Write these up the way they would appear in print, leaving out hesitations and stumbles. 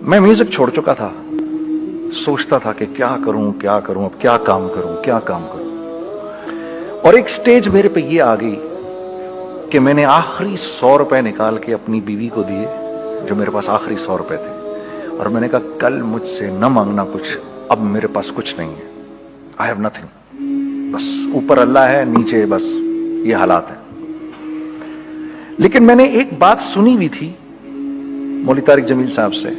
मैं म्यूजिक छोड़ चुका था, सोचता था कि क्या करूं, अब क्या काम करूं। और एक स्टेज मेरे पे ये आ गई कि मैंने आखिरी 100 रुपए निकाल के अपनी बीवी को दिए, जो मेरे पास आखिरी 100 रुपए थे, और मैंने कहा कल मुझसे न मांगना कुछ, अब मेरे पास कुछ नहीं है, आई हैव नथिंग, बस ऊपर अल्लाह है, नीचे बस ये हालात है। लेकिन मैंने एक बात सुनी हुई थी मौलवी तारिक जमील साहब से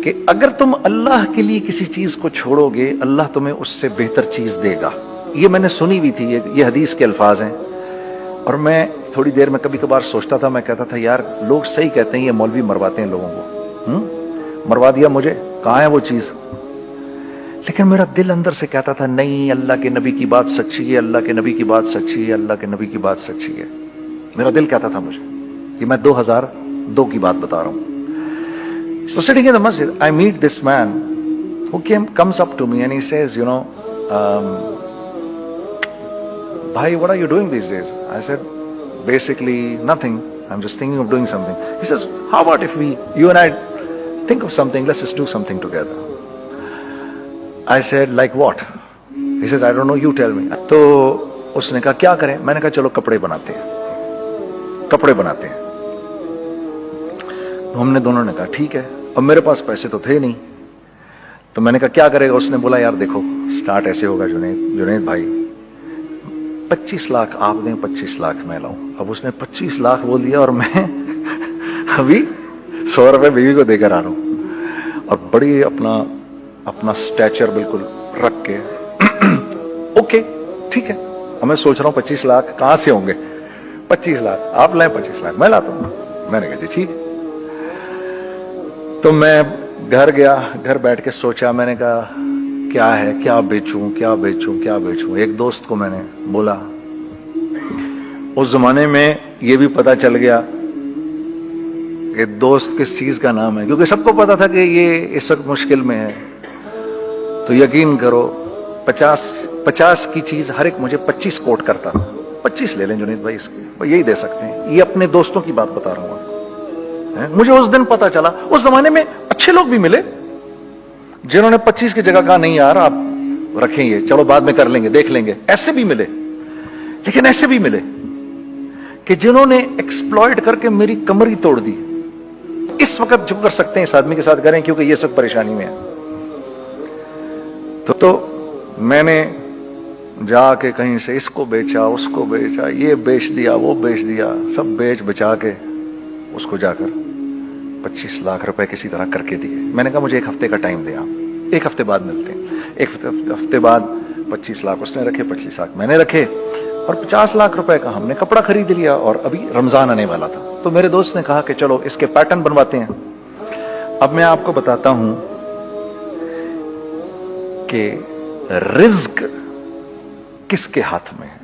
कि अगर तुम अल्लाह के लिए किसी चीज को छोड़ोगे, अल्लाह तुम्हें उससे बेहतर चीज देगा। ये मैंने सुनी हुई थी, ये हदीस के अल्फाज हैं। और मैं थोड़ी देर में कभी कभार सोचता था, मैं कहता था यार लोग सही कहते हैं, ये मौलवी मरवाते हैं लोगों को। मरवा दिया मुझे, कहां है वो चीज? लेकिन मेरा दिल अंदर से कहता था नहीं, अल्लाह के नबी की बात सच्ची है, अल्लाह के नबी की बात सच्ची है, अल्लाह के नबी की बात सच्ची है। मेरा दिल कहता था मुझे कि मैं 2002 की बात बता रहा हूं। So sitting in the masjid, I meet this man who comes up to me and he says, you know, bhai, what are you doing these days? I said, basically nothing. I'm just thinking of doing something. He says, how about if you and I think of something, let's just do something together. I said, like what? He says, I don't know, you tell me. तो उसने कहा क्या करें? मैंने कहा चलो कपड़े बनाते हैं। तो हमने दोनों ने कहा ठीक है। अब मेरे पास पैसे तो थे नहीं, तो मैंने कहा क्या करेगा? उसने बोला यार देखो स्टार्ट ऐसे होगा जुनैद भाई, 25 लाख आप दें, 25 लाख मैं लाऊं। अब उसने 25 लाख बोल दिया और मैं अभी 100 रुपए बीवी को देकर आ रहा हूं, और बड़ी अपना स्टैचर बिल्कुल रख के ओके ठीक है। अब मैं सोच रहा हूं 25 लाख कहां से होंगे? 25 लाख आप लाएं, 25 लाख मैं लाता हूं। मैंने कहा जी ठीक है। तो मैं घर गया, घर बैठ के सोचा, मैंने कहा क्या है, क्या बेचूं। एक दोस्त को मैंने बोला, उस जमाने में ये भी पता चल गया कि दोस्त किस चीज का नाम है, क्योंकि सबको पता था कि ये इस वक्त मुश्किल में है। तो यकीन करो 50 की चीज हर एक मुझे 25 कोट करता था। 25 ले लें जुनैद भाई, इसके यही दे सकते हैं। ये अपने दोस्तों की बात बता रहा हूं आपको। मुझे उस दिन पता चला, उस जमाने में अच्छे लोग भी मिले जिन्होंने 25 की जगह कहा नहीं यार आप रखें, ये चलो बाद में कर लेंगे, देख लेंगे। ऐसे भी मिले, लेकिन ऐसे भी मिले कि जिन्होंने एक्सप्लॉइट करके मेरी कमर ही तोड़ दी। इस वक्त जो कर सकते हैं इस आदमी के साथ करें, क्योंकि ये सब परेशानी में है। तो मैंने जाके कहीं से इसको बेचा, उसको बेचा, ये बेच दिया, वो बेच दिया, सब बेच बचा के उसको जाकर 25 लाख रुपए किसी तरह करके दिए। मैंने कहा मुझे 1 हफ्ते का टाइम दे, आप 1 हफ्ते बाद मिलते हैं। 1 हफ्ते बाद 25 लाख उसने रखे, 25 लाख मैंने रखे, और 50 लाख रुपए का हमने कपड़ा खरीद लिया। और अभी रमजान आने वाला था, तो मेरे दोस्त ने कहा कि चलो इसके पैटर्न बनवाते हैं। अब मैं आपको बताता हूं कि रिज्क किसके हाथ में है।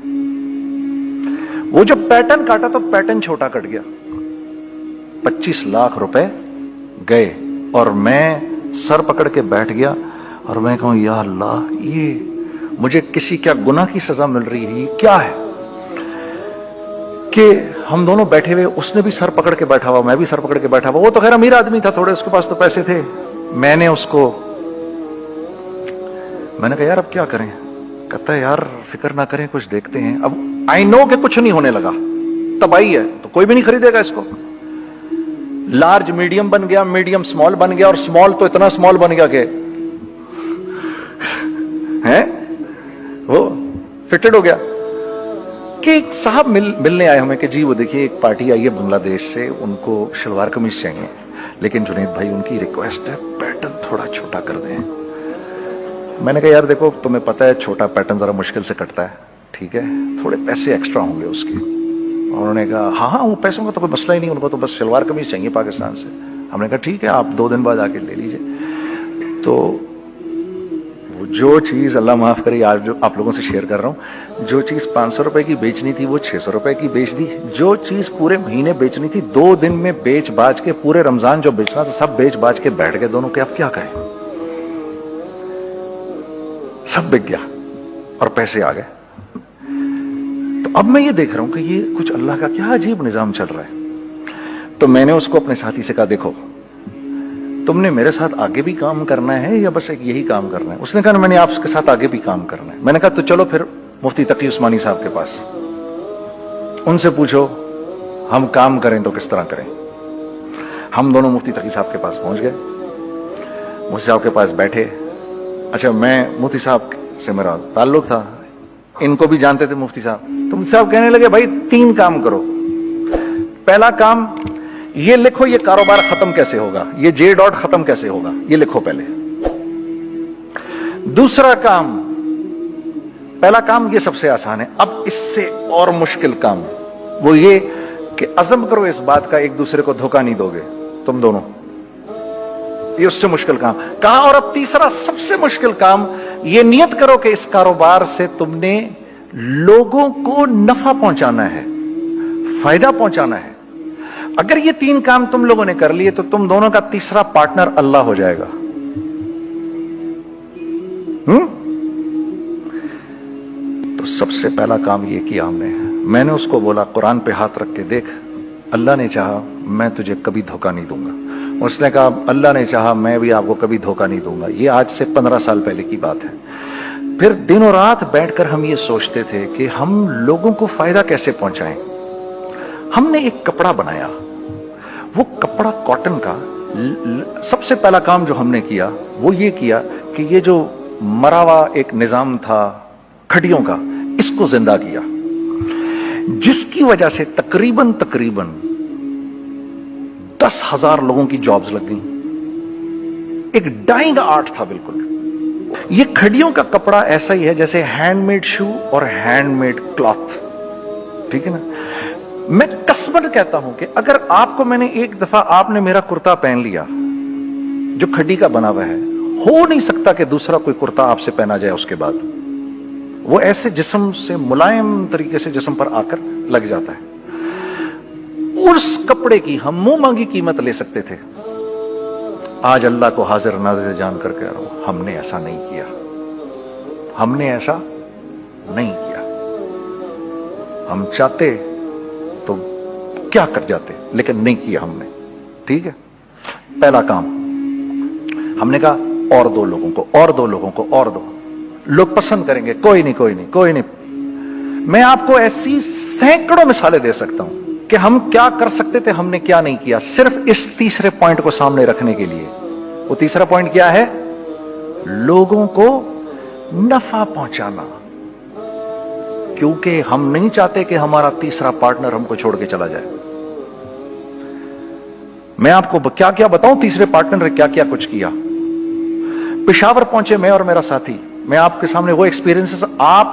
वो जब पैटर्न काटा तो पैटर्न छोटा कट गया, 25 लाख रुपए गए, और मैं सर पकड़ के बैठ गया और मैं कहूं या अल्लाह, ये मुझे किसी क्या गुनाह की सजा मिल रही है? क्या है कि हम दोनों बैठे हुए, उसने भी सर पकड़ के बैठा हुआ, मैं भी सर पकड़ के बैठा हुआ। वो तो खैर अमीर आदमी था, थोड़े उसके पास तो पैसे थे। मैंने कहा यार अब क्या करें? कहता है यार फिक्र ना करें, कुछ देखते हैं। अब आई नो कि कुछ नहीं होने लगा, तबाही है, तो कोई भी नहीं खरीदेगा इसको। लार्ज मीडियम बन गया, मीडियम स्मॉल बन गया, और स्मॉल तो इतना स्मॉल बन गया कि है वो फिटेड हो गया। कि एक साहब मिलने आए हमें कि जी वो देखिए एक पार्टी आई है बांग्लादेश से, उनको शलवार कमीज चाहिए, लेकिन जुनैद भाई उनकी रिक्वेस्ट है पैटर्न थोड़ा छोटा कर दें। मैंने कहा यार देखो तुम्हें पता है छोटा पैटर्न जरा मुश्किल से कटता है, ठीक है, थोड़े पैसे एक्स्ट्रा होंगे उसके। उन्होंने कहा हाँ वो पैसों का तो कोई मसला ही नहीं, उनको तो बस शलवार कमीज चाहिए पाकिस्तान से। हमने कहा ठीक है आप 2 दिन बाद आके ले लीजिए। तो वो जो चीज अल्लाह माफ करे आज जो आप लोगों से शेयर कर रहा हूं, जो चीज 500 रुपए की बेचनी थी वो 600 रुपए की बेच दी। जो चीज पूरे महीने बेचनी थी 2 दिन में बेच बाज के, पूरे रमजान जो बेचना था सब बेच बाज के बैठ गए दोनों के। अब क्या करें? सब बिक गया और पैसे आ गए। तो अब मैं ये देख रहा हूं कि ये कुछ अल्लाह का क्या अजीब निजाम चल रहा है। तो मैंने उसको अपने साथी से कहा देखो تم نے میرے ساتھ آگے بھی کام کرنا ہے یا بس ایک یہی کام کرنا ہے؟ اس نے کہا میں نے آپ کے ساتھ آگے بھی کام کرنا ہے. میں نے کہا تو چلو پھر مفتی تقی عثمانی صاحب کے پاس, ان سے پوچھو ہم کام کریں تو کس طرح کریں. ہم دونوں مفتی تقی صاحب کے پاس پہنچ گئے, مفتی صاحب کے پاس بیٹھے. اچھا میں مفتی صاحب سے میرا تعلق تھا, ان کو بھی جانتے تھے مفتی صاحب. تو مفتی صاحب کہنے لگے بھائی 3 کام کرو. پہلا کام یہ لکھو یہ کاروبار ختم کیسے ہوگا, یہ جے ڈاٹ ختم کیسے ہوگا, یہ لکھو پہلے. دوسرا کام, پہلا کام یہ سب سے آسان ہے, اب اس سے اور مشکل کام وہ یہ کہ عزم کرو اس بات کا ایک دوسرے کو دھوکہ نہیں دو گے تم دونوں, یہ اس سے مشکل کام کہا. اور اب تیسرا سب سے مشکل کام, یہ نیت کرو کہ اس کاروبار سے تم نے لوگوں کو نفع پہنچانا ہے, فائدہ پہنچانا ہے. اگر یہ 3 کام تم لوگوں نے کر لیے تو تم دونوں کا تیسرا پارٹنر اللہ ہو جائے گا. تو سب سے پہلا کام یہ کیا ہم نے. میں نے اس کو بولا قرآن پہ ہاتھ رکھ کے دیکھ, اللہ نے چاہا میں تجھے کبھی دھوکہ نہیں دوں گا. اس نے کہا اللہ نے چاہا میں بھی آپ کو کبھی دھوکہ نہیں دوں گا. یہ آج سے 15 سال پہلے کی بات ہے. پھر دن و رات بیٹھ کر ہم یہ سوچتے تھے کہ ہم لوگوں کو فائدہ کیسے پہنچائیں. ہم نے ایک کپڑا بنایا, وہ کپڑا کاٹن کا. سب سے پہلا کام جو ہم نے کیا وہ یہ کیا کہ یہ جو مرا ہوا ایک نظام تھا کھڑیوں کا, اس کو زندہ کیا, جس کی وجہ سے تقریباً 10,000 لوگوں کی جابز لگ گئیں. ایک ڈائنگ آرٹ تھا بالکل. یہ کھڑیوں کا کپڑا ایسا ہی ہے جیسے ہینڈ میڈ شو اور ہینڈ میڈ کلاتھ, ٹھیک ہے نا. میں قسمن کہتا ہوں کہ اگر آپ کو میں نے ایک دفعہ آپ نے میرا کرتا پہن لیا جو کھڈی کا بنا ہوا ہے, ہو نہیں سکتا کہ دوسرا کوئی کرتا آپ سے پہنا جائے اس کے بعد. وہ ایسے جسم سے ملائم طریقے سے جسم پر آ کر لگ جاتا ہے. اس کپڑے کی ہم منہ مانگی قیمت لے سکتے تھے. آج اللہ کو حاضر ناظر جان کر کہہ رہا ہوں, ہم نے ایسا نہیں کیا. ہم نے ایسا نہیں کیا. ہم چاہتے تو کیا کر جاتے, لیکن نہیں کیا ہم نے. ٹھیک ہے, پہلا کام ہم نے کہا اور 2 لوگوں کو, اور 2 لوگوں کو, اور 2 لوگ پسند کریں گے. کوئی نہیں کوئی نہیں کوئی نہیں. میں آپ کو ایسی سینکڑوں مثالیں دے سکتا ہوں کہ ہم کیا کر سکتے تھے, ہم نے کیا نہیں کیا, صرف اس تیسرے پوائنٹ کو سامنے رکھنے کے لیے. وہ تیسرا پوائنٹ کیا ہے؟ لوگوں کو نفع پہنچانا. کیونکہ ہم نہیں چاہتے کہ ہمارا تیسرا پارٹنر ہم کو چھوڑ کے چلا جائے. میں آپ کو کیا کیا بتاؤں, تیسرے پارٹنر نے کیا کیا کچھ کیا. پشاور پہنچے میں اور میرا ساتھی. میں آپ کے سامنے وہ ایکسپیرینس آپ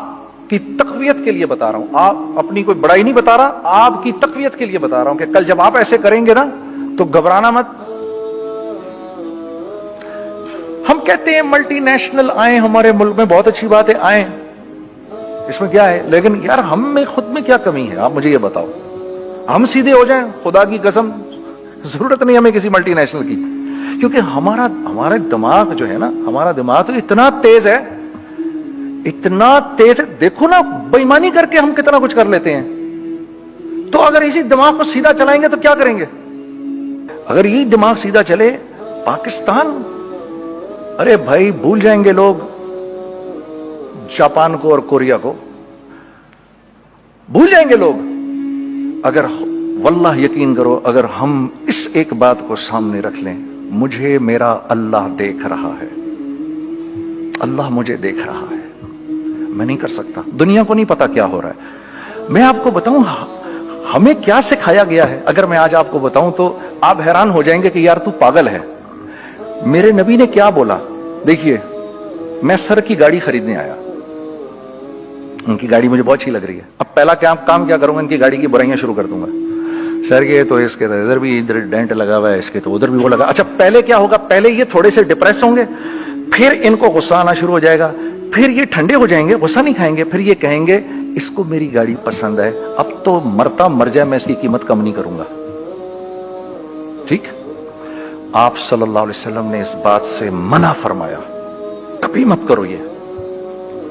کی تقویت کے لیے بتا رہا ہوں, آپ اپنی کوئی بڑائی نہیں بتا رہا, آپ کی تقویت کے لیے بتا رہا ہوں کہ کل جب آپ ایسے کریں گے نا تو گھبرانا مت. ہم کہتے ہیں ملٹی نیشنل آئیں ہمارے ملک میں, بہت اچھی بات ہے, آئیں, اس میں کیا ہے, لیکن یار ہم میں خود میں کیا کمی ہے, آپ مجھے یہ بتاؤ. ہم سیدھے ہو جائیں, خدا کی قسم ضرورت نہیں ہمیں کسی ملٹی نیشنل کی. کیونکہ ہمارا دماغ جو ہے نا, ہمارا دماغ تو اتنا تیز ہے, اتنا تیز ہے. دیکھو نا بےایمانی کر کے ہم کتنا کچھ کر لیتے ہیں. تو اگر اسی دماغ کو سیدھا چلائیں گے تو کیا کریں گے؟ اگر یہ دماغ سیدھا چلے, پاکستان, ارے بھائی بھول جائیں گے لوگ جاپان کو اور کوریا کو, بھول جائیں گے لوگ. اگر واللہ یقین کرو, اگر ہم اس ایک بات کو سامنے رکھ لیں, مجھے میرا اللہ دیکھ رہا ہے, اللہ مجھے دیکھ رہا ہے, میں نہیں کر سکتا. دنیا کو نہیں پتا کیا ہو رہا ہے. میں آپ کو بتاؤں ہمیں کیا سکھایا گیا ہے, اگر میں آج آپ کو بتاؤں تو آپ حیران ہو جائیں گے کہ یار تو پاگل ہے. میرے نبی نے کیا بولا, دیکھیے میں سر کی گاڑی خریدنے آیا, ان کی گاڑی مجھے بہت اچھی لگ رہی ہے. اب پہلا کام کیا کروں گا, ان کی گاڑی کی برائیاں شروع کر دوں گا. سر یہ تو اس کے ادھر بھی ادھر ڈینٹ لگا ہوا ہے, اس کے تو ادھر بھی وہ لگا. اچھا پہلے کیا ہوگا, پہلے یہ تھوڑے سے ڈپریس ہوں گے, پھر ان کو غصہ آنا شروع ہو جائے گا, پھر یہ ٹھنڈے ہو جائیں گے, غصہ نہیں کھائیں گے, پھر یہ کہیں گے اس کو میری گاڑی پسند ہے, اب تو مرتا مر جائے میں اس کی قیمت کم نہیں کروں گا. ٹھیک, آپ صلی اللہ علیہ وسلم نے اس بات سے منع فرمایا, کبھی مت کرو یہ.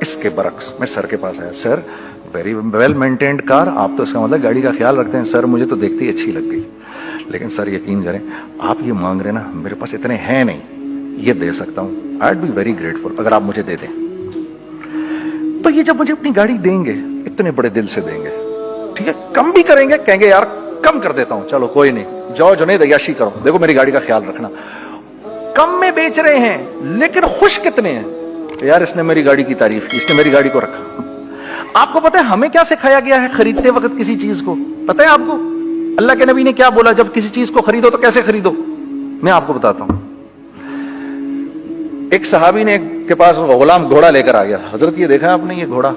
اس کے برعکس میں سر کے پاس آیا, سر ویری ویل مینٹینڈ کار, آپ تو اس کا مطلب گاڑی کا خیال رکھتے ہیں. سر مجھے تو دیکھتے ہی اچھی لگ گئی, लेकिन सर यकीन करें, आप ये मांग रहे ना, मेरे पास इतने हैं नहीं, ये दे सकता हूं, I would be very grateful अगर आप मुझे दे दें। तो ये जब मुझे अपनी गाड़ी देंगे, इतने बड़े दिल से देंगे, ठीक है, कम भी करेंगे, कहेंगे यार कम कर देता हूं, चलो कोई नहीं, जाओ जुनैद अय्याशी करो, देखो मेरी गाड़ी का ख्याल रखना। कम में बेच रहे हैं, लेकिन खुश कितने हैं, यार इसने मेरी गाड़ी की तारीफ की, इसने मेरी गाड़ी को रखा। आपको पता है हमें क्या सिखाया गया है खरीदते वक्त किसी चीज को? पता है आपको अल्लाह के नबी ने क्या बोला, जब किसी चीज को खरीदो तो कैसे खरीदो? मैं आपको बताता हूं। एक सहाबी ने के पास गुलाम घोड़ा लेकर आ गया, हजरत ये देखा आपने, ये घोड़ा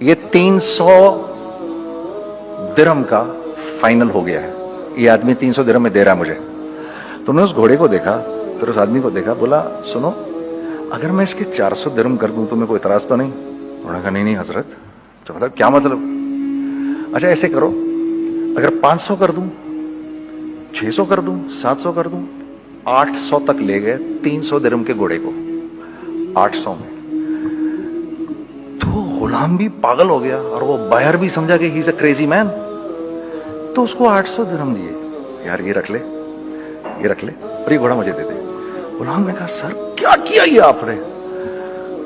ये 300 दिरहम का फाइनल हो गया है, ये आदमी 300 दिरहम में दे रहा है मुझे। तो उन्होंने उस घोड़े को देखा, फिर उस आदमी को देखा, बोला सुनो अगर मैं इसके 400 दिरहम कर दूं तो मेरे को इतराज तो नहीं? उन्होंने कहा नहीं नहीं हजरत। तो मतलब क्या मतलब? अच्छा ऐसे करो, अगर 500 कर दूं, 600 कर दूं, 700 कर दूं, 800 तक ले गए 300 दिरहम के घोड़े को, 800 में। तो गुलाम भी पागल हो गया और वो बायर भी समझा कि he is a crazy man, तो उसको 800 दिरहम दिए, यार ये रख ले, ये रख ले और ये घोड़ा मुझे दे दे। गुलाम ने कहा सर क्या किया ये आपने?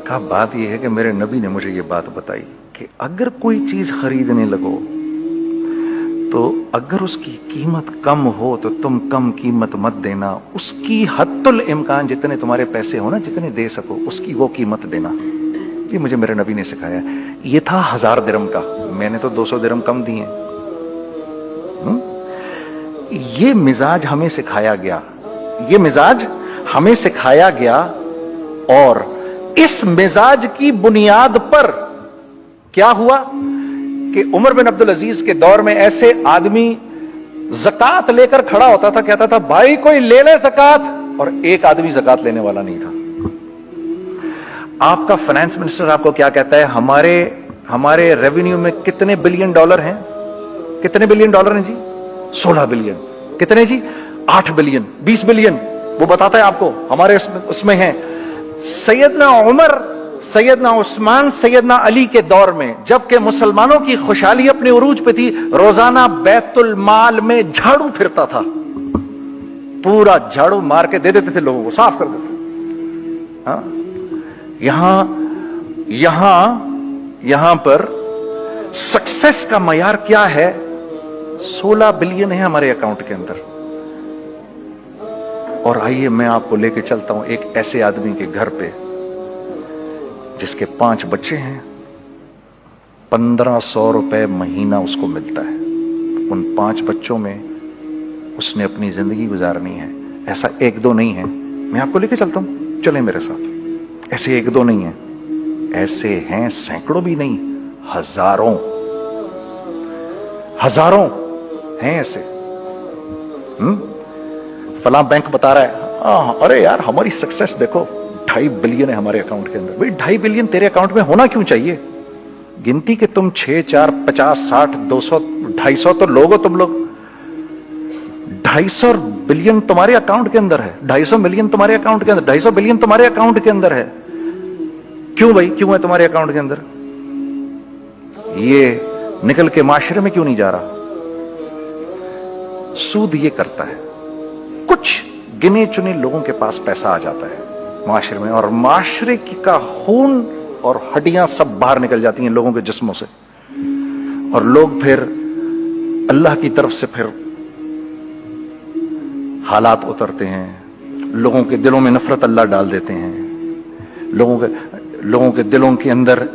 कहा बात ये है कि मेरे नबी ने मुझे ये बात बताई कि अगर कोई चीज खरीदने लगो तो अगर उसकी कीमत कम हो तो तुम कम कीमत मत देना, उसकी हद्दुल इम्कान जितने तुम्हारे पैसे हो ना, जितने दे सको उसकी वो कीमत देना। ये मुझे मेरे नबी ने सिखाया। ये था 1000 दिरहम का, मैंने तो 200 दिरहम कम दिए। ये मिजाज हमें सिखाया गया, ये मिजाज हमें सिखाया गया, और इस मिजाज की बुनियाद पर क्या हुआ कि उमर बिन अब्दुल अजीज के दौर में ऐसे आदमी ज़कात लेकर खड़ा होता था, कहता था भाई कोई ले ले ज़कात, और एक आदमी ज़कात लेने वाला नहीं था। आपका फाइनेंस मिनिस्टर आपको क्या कहता है, हमारे रेवेन्यू में कितने बिलियन डॉलर हैं? कितने बिलियन डॉलर हैं जी? 16 बिलियन। कितने जी? 8 बिलियन, 20 बिलियन, वो बताता है आपको हमारे उसमें है। सैयदना उमर, सैयदना उस्मान, सैयदना अली के दौर में, जबकि मुसलमानों की खुशहाली अपने उरूज पे थी, रोजाना बैतुल माल में झाड़ू फिरता था, पूरा झाड़ू मार के दे देते थे लोगों को, साफ कर देते। हाँ? यहां पर सक्सेस का मयार क्या है? 16 बिलियन है हमारे अकाउंट के अंदर। और आइए मैं आपको लेके चलता हूं एक ऐसे आदमी के घर पे जिसके 5 बच्चे हैं, 1500 रुपए महीना उसको मिलता है। उन 5 बच्चों में उसने अपनी जिंदगी गुजारनी है। ऐसा 1-2 नहीं है, मैं आपको लेके चलता हूं, चलें मेरे साथ। ऐसे 1-2 नहीं है, ऐसे हैं सैकड़ों भी नहीं, हजारों हैं ऐसे। फला बैंक बता रहा है, अरे यार हमारी सक्सेस देखो, 2.5 बिलियन है हमारे अकाउंट के अंदर। भाई 2.5 बिलियन तेरे अकाउंट में होना क्यों चाहिए? गिनती के तुम 6, 4, 50, 60, 200, 250 तो लोग हो तुम लोग। 250 बिलियन तुम्हारे अकाउंट के अंदर है, 250 मिलियन तुम्हारे अकाउंट के अंदर, 250 बिलियन तुम्हारे अकाउंट के अंदर है। क्यों भाई, क्यों है तुम्हारे अकाउंट के अंदर? ये निकल के माशरे में क्यों नहीं जा रहा? सूद ये करता है, कुछ गिने चुने लोगों के पास पैसा आ जाता है माशरे में, और माशरे का खून और हड्डियां सब बाहर निकल जाती हैं लोगों के जिस्मों से, और लोग फिर अल्लाह की तरफ से फिर हालात उतरते हैं, लोगों के दिलों में नफरत अल्लाह डाल देते हैं, लोगों के दिलों के अंदर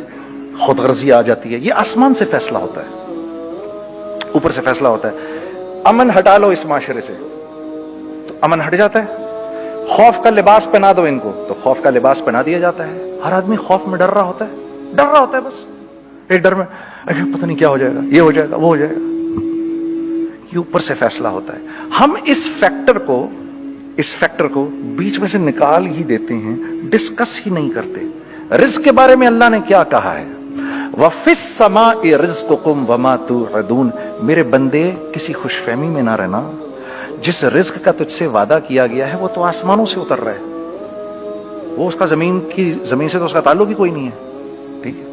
खुदगर्जी आ जाती है। ये आसमान से फैसला होता है, ऊपर से फैसला होता है। अमन हटा लो इस माशरे से तो अमन हट जाता है। खौफ का लिबास पहना दो इनको तो खौफ का लिबास पहना दिया जाता है। हर आदमी खौफ में डर रहा होता है, बस एक डर में, अरे पता नहीं क्या हो जाएगा, ये हो जाएगा, वो हो जाएगा। ये ऊपर से फैसला होता है। हम इस फैक्टर को बीच में से निकाल ही देते हैं, डिस्कस ही नहीं करते। रिज्क के बारे में अल्लाह ने क्या कहा है? वफिस समाई रिज़्कुकुम वमा तुअदून, मेरे बंदे किसी खुशफहमी में ना रहना, जिस रिज्क का तुझसे वादा किया गया है वो तो आसमानों से उतर रहा है, वो उसका जमीन से तो उसका ताल्लुक ही कोई नहीं है। ठीक है,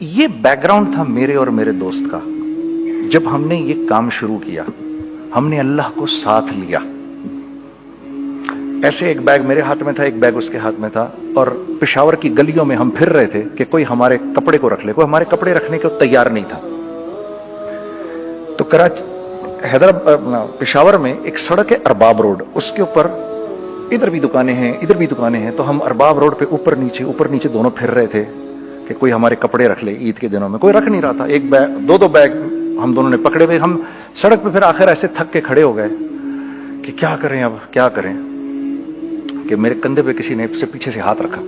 ये बैकग्राउंड था मेरे और मेरे दोस्त का जब हमने ये काम शुरू किया। हमने अल्लाह को साथ लिया। ऐसे एक बैग मेरे हाथ में था, एक बैग उसके हाथ में था, और पेशावर की गलियों में हम फिर रहे थे कि कोई हमारे कपड़े को रख ले। कोई हमारे कपड़े रखने को तैयार नहीं था। तो हैदराबाद पेशावर में एक सड़क है अरबाब रोड, उसके ऊपर इधर भी दुकानें हैं, इधर भी दुकानें हैं। तो हम अरबाब रोड पे ऊपर नीचे दोनों फिर रहे थे कि कोई हमारे कपड़े रख ले। ईद के दिनों में कोई रख नहीं रहा था। एक बैग, दो बैग हम दोनों ने पकड़े हुए। हम सड़क पे फिर आखिर ऐसे थक के खड़े हो गए कि क्या करें, अब क्या करें, कि मेरे कंधे पे किसी ने से पीछे से हाथ रखा।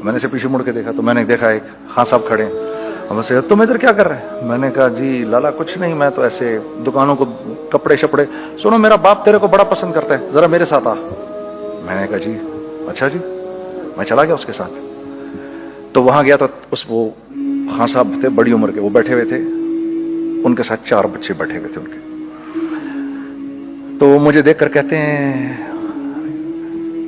मैंने से पीछे मुड़ के देखा तो मैंने देखा एक खां साहब खड़े हैं। हमसे, तुम इधर क्या कर रहे हैं? मैंने कहा, जी लाला कुछ नहीं, मैं तो ऐसे दुकानों को कपड़े शपड़े। सुनो, मेरा बाप तेरे को बड़ा पसंद करता है, जरा मेरे साथ आ। मैंने कहा, जी अच्छा जी। मैं चला गया उसके साथ। तो वहां गया तो वो खां साहब थे, बड़ी उम्र के, वो बैठे हुए थे, उनके साथ 4 बच्चे बैठे हुए थे उनके। तो मुझे देखकर कहते हैं,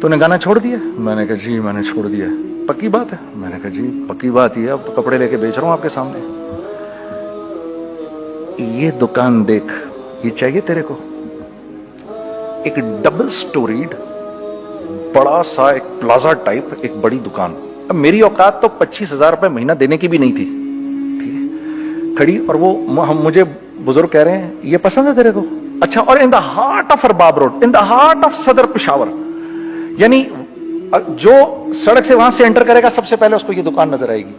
तूने गाना छोड़ दिया? मैंने कहा, जी मैंने छोड़ दिया। पक्की बात है? मैंने कहा, जी पक्की बात ही है, अब तो कपड़े लेके बेच रहा हूं आपके सामने। ये दुकान देख, ये चाहिए तेरे को? एक डबल स्टोरीड बड़ा सा एक प्लाजा टाइप एक बड़ी दुकान। अब मेरी औकात तो 25,000 रुपए महीना देने की भी नहीं थी, ठीक है, खड़ी। और वो मुझे बुजुर्ग कह रहे हैं, ये पसंद है तेरे को? अच्छा, और in the heart of Arbab road, in the heart of सदर पेशावर, यानी जो सड़क से वहां से एंटर करेगा सबसे पहले उसको ये दुकान नजर आएगी।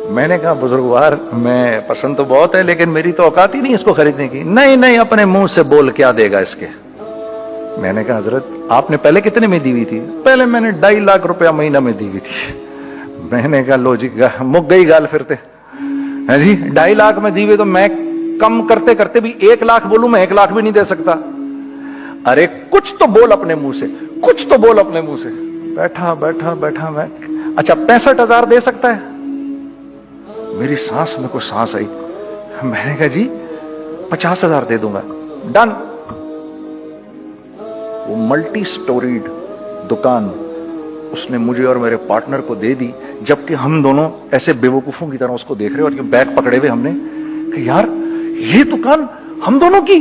मैंने कहा, बुजुर्गवार, मैं पसंद तो बहुत है लेकिन मेरी तो औकात ही नहीं इसको खरीदने की। नहीं, अपने मुंह से बोल, क्या देगा इसके? मैंने कहा, हजरत आपने पहले कितने में दी हुई थी? पहले मैंने 2.5 लाख रुपया महीना में दी हुई थी। मैंने कहा, लो जी, मुक गई गाल फिरते है जी। 2.5 लाख में दी हुई, तो मैं कम करते करते भी 1 लाख बोलूं, मैं 1 लाख भी नहीं दे सकता। अरे कुछ तो बोल अपने मुंह से, कुछ तो बोल अपने मुंह से। बैठा मैं, अच्छा 65,000 दे सकता है? मेरी सांस में कुछ सांस आई। मैंने कहा, जी 50,000 दे दूंगा, डन। वो मल्टी स्टोरीड दुकान उसने मुझे और मेरे पार्टनर को दे दी, जबकि हम दोनों ऐसे बेवकूफों की तरह उसको देख रहे और ये बैग पकड़े हुए हमने कि यार ये दुकान हम दोनों की।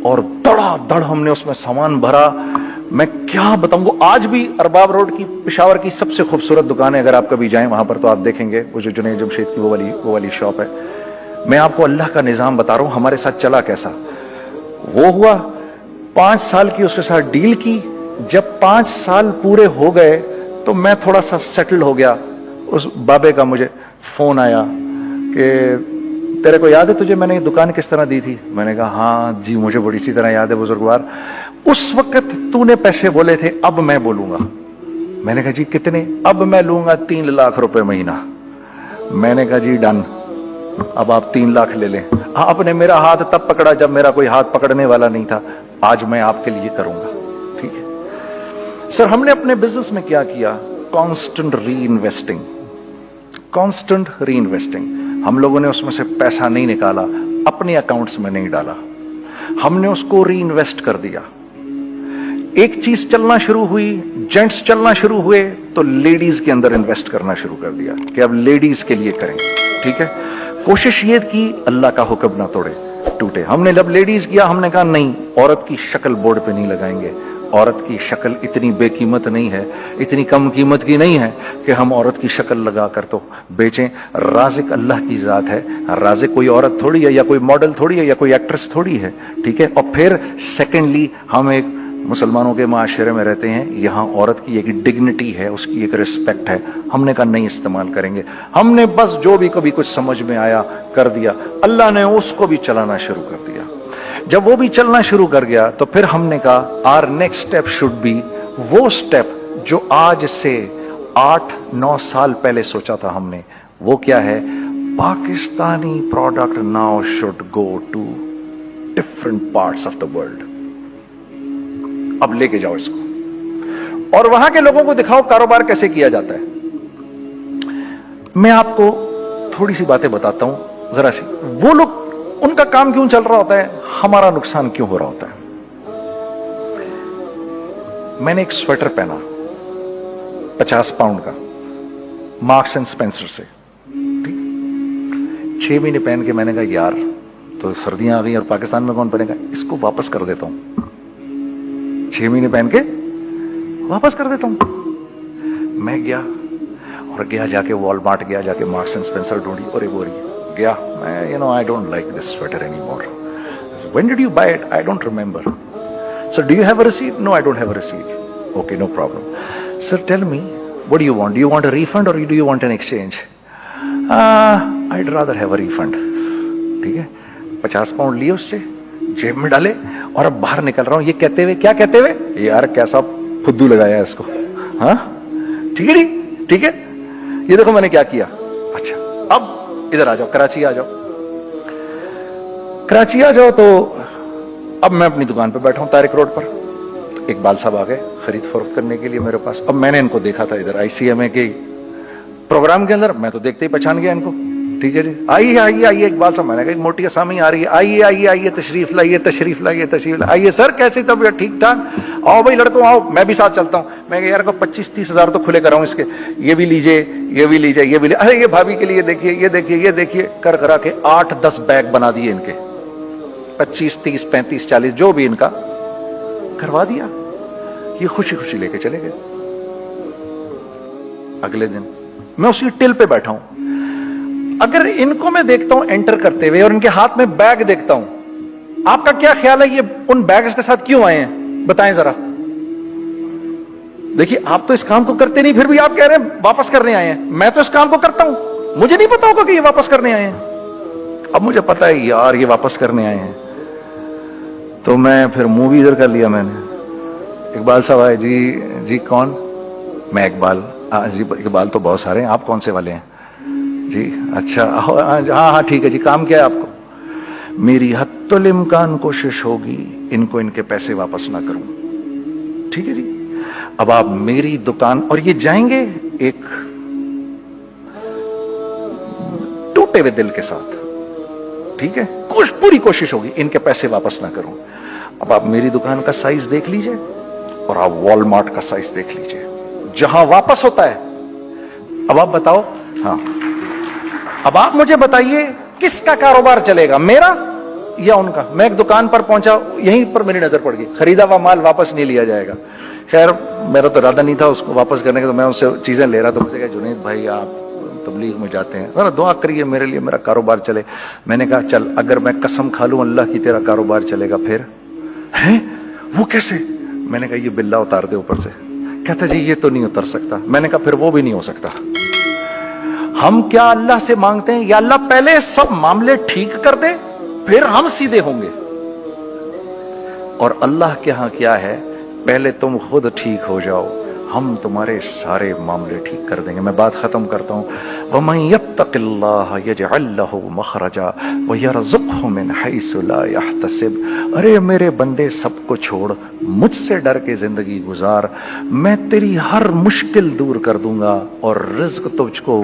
और धड़ाधड़ हमने उसमें सामान भरा। मैं क्या बताऊं, आज भी अरबाब रोड की पेशावर की सबसे खूबसूरत दुकान है। अगर आप कभी जाएं वहां पर तो आप देखेंगे, वो जो जुनैद जमशेद की वो वाली शॉप है। मैं आपको अल्लाह का निजाम बता रहा हूं, हमारे साथ चला कैसा। वो हुआ 5 साल की उसके साथ डील की। जब 5 साल पूरे हो गए तो मैं थोड़ा सा सेटल हो गया। उस बाबे का मुझे फोन आया कि तेरे को याद है तुझे मैंने ये दुकान किस तरह दी थी? मैंने कहा, हाँ जी मुझे बड़ी सी तरह याद है बुजुर्गवार। उस वक्त तूने पैसे बोले थे, अब मैं बोलूंगा। मैंने कहा, जी कितने? अब मैं लूंगा 3 लाख रुपए महीना। मैंने कहा, जी डन, अब आप 3 लाख ले लें। आपने मेरा हाथ तब पकड़ा जब मेरा कोई हाथ पकड़ने वाला नहीं था। आज मैं आपके लिए करूंगा, ठीक है। सर, हमने अपने बिजनेस में क्या किया? कांस्टेंट री इन्वेस्टिंग। हम लोगों ने उसमें से पैसा नहीं निकाला, अपने अकाउंट्स में नहीं डाला, हमने उसको री इन्वेस्ट कर दिया। एक चीज चलना शुरू हुई, जेंट्स चलना शुरू हुए, तो लेडीज के अंदर इन्वेस्ट करना शुरू कर दिया कि अब लेडीज के लिए करें, ठीक है। कोशिश ये की अल्लाह का हुक्म ना टूटे। हमने जब लेडीज किया, हमने कहा नहीं, औरत की शक्ल बोर्ड पे नहीं लगाएंगे। औरत की शक्ल इतनी बेकीमत नहीं है, इतनी कम कीमत की नहीं है कि हम औरत की शक्ल लगा कर तो बेचें। राज़िक अल्लाह की जात है, राज़िक कोई औरत थोड़ी है, या कोई मॉडल थोड़ी है, या कोई एक्ट्रेस थोड़ी है, ठीक है। और फिर सेकेंडली, हम एक मुसलमानों के माशरे में रहते हैं, यहाँ औरत की एक डिग्निटी है, उसकी एक रिस्पेक्ट है। हमने कहा नहीं इस्तेमाल करेंगे। हमने बस जो भी कभी कुछ समझ में आया कर दिया। अल्लाह ने उसको भी चलाना शुरू कर दिया। जब वो भी चलना शुरू कर गया तो फिर हमने कहा our next step should be वो स्टेप जो आज से 8-9 साल पहले सोचा था हमने। वो क्या है? Pakistani product now should go to different parts of the world. अब लेके जाओ इसको और वहां के लोगों को दिखाओ कारोबार कैसे किया जाता है। मैं आपको थोड़ी सी बातें बताता हूं जरा सी। वो लोग, उनका काम क्यों चल रहा होता है, हमारा नुकसान क्यों हो रहा होता है। मैंने एक स्वेटर पहना 50 पाउंड का, मार्क्स एंड स्पेंसर से, ठीक। 6 महीने पहन के मैंने कहा यार तो सर्दियां आ गई और पाकिस्तान में कौन पहनेगा, इसको वापस कर देता हूं, 6 महीने पहन के वापस कर देता हूं। मैं गया और गया जाके वॉलमार्ट गया, जाके मार्क्स एंड स्पेंसर ढूंढी और वो रही गया, मैं I don't like this sweater any more. When did you buy it? I don't remember. Sir do you have a receipt? No I don't have a receipt. Okay no problem. Sir tell me what do you want? Do you want a refund or do you want an exchange? I'd rather have a refund। ठीक है, 50 pound लिए उससे, जेब में डाले और अब बाहर निकल रहा हूं, ये कहते हुए, क्या कहते हुए, यार कैसा फुद्दू लगाया है इसको, हाँ ठीक है नहीं, ठीक है, ये देखो मैंने क्या किया। अच्छा अब इधर आ जाओ, कराची आ जाओ, कराची आ जाओ। तो अब मैं अपनी दुकान पे बैठा हूं तारिक रोड पर, इकबाल साहब आ गए खरीद फरोख्त करने के लिए मेरे पास। अब मैंने इनको देखा था इधर ICMA के प्रोग्राम के अंदर, मैं तो देखते ही पहचान गया इनको। ठीक है जी, आइए आइए आइए इकबाल साहब, मैंने कहा मोटी असामी आ रही है, आइए आइए आइए, तशरीफ लाइए तशरीफ लाइए तशरीफ लाइए, आइए सर कैसी तबीयत, ठीक ठाक, आओ भाई लड़कों आओ, मैं भी साथ चलता हूँ। मैं यार को 25-30 हजार तो खुले कराऊं इसके, ये भी लीजिए ये भी लीजिए ये भी लीजिए, अरे ये भाभी के लिए देखिए ये देखिए ये देखिए, कर करा के 8-10 बैग बना दिए इनके, 25, 30, 35, 40 जो भी इनका करवा दिया। ये खुशी खुशी लेके चले गए। अगले दिन मैं उसी टिल पे बैठा हूं, अगर इनको मैं देखता हूं एंटर करते हुए और इनके हाथ में बैग देखता हूं, आपका क्या ख्याल है ये उन बैग्स के साथ क्यों आए हैं, बताएं जरा। देखिए आप तो इस काम को करते नहीं, फिर भी आप कह रहे हैं वापस करने आए हैं। मैं तो इस काम को करता हूं, मुझे नहीं पता होगा कि ये वापस करने आए हैं। अब मुझे पता है यार ये वापस करने आए हैं, तो मैं फिर मुंह भी इधर कर लिया मैंने। इकबाल साहब आए, जी जी कौन? मैं इकबाल। जी इकबाल तो बहुत सारे हैं, आप कौन से वाले हैं जी? अच्छा हाँ हाँ ठीक है जी, काम क्या है आपको? मेरी हत्तुल इम्कान कोशिश होगी इनको इनके पैसे वापस ना करूं। ठीक है जी, अब आप मेरी दुकान, और ये जाएंगे एक टूटे हुए दिल के साथ, ठीक है, पूरी कोशिश होगी इनके पैसे वापस ना करूं। अब आप मेरी दुकान का साइज देख लीजिए और आप वॉलमार्ट का साइज देख लीजिए, जहां वापस होता है। अब आप बताओ, हाँ अब आप मुझे बताइए किसका कारोबार चलेगा, मेरा या उनका? मैं एक दुकान पर पहुंचा, यहीं पर मेरी नजर पड़ गई, खरीदा हुआ माल वापस नहीं लिया जाएगा। खैर मेरा तो इरादा नहीं था उसको वापस करने का, तो मैं उससे चीजें ले रहा था। मुझे कहा जुनैद भाई आप तबलीग में जाते हैं, जरा दुआ करिए मेरे लिए, मेरा कारोबार चले। मैंने कहा चल अगर मैं कसम खा लूं अल्लाह की तेरा कारोबार चलेगा फिर? है वो कैसे? मैंने कहा ये बिल्ला उतार दे ऊपर से। कहता जी ये तो नहीं उतर सकता। मैंने कहा फिर वो भी नहीं हो सकता। हम क्या अल्लाह से मांगते हैं, या अल्लाह पहले सब मामले ठीक कर दे फिर हम सीधे होंगे, और अल्लाह के यहां क्या है, पहले तुम खुद ठीक हो जाओ, हम तुम्हारे सारे मामले ठीक कर देंगे। मैं बात खत्म करता हूं। वमन यत्तकिल्लाह यजअल लहू मखरजा व यरज़ुक़हु मिन हैसु ला यहतसिब। अरे मेरे बंदे सबको छोड़, मुझसे डर के जिंदगी गुजार, मैं तेरी हर मुश्किल दूर कर दूंगा और रिज़्क तुझको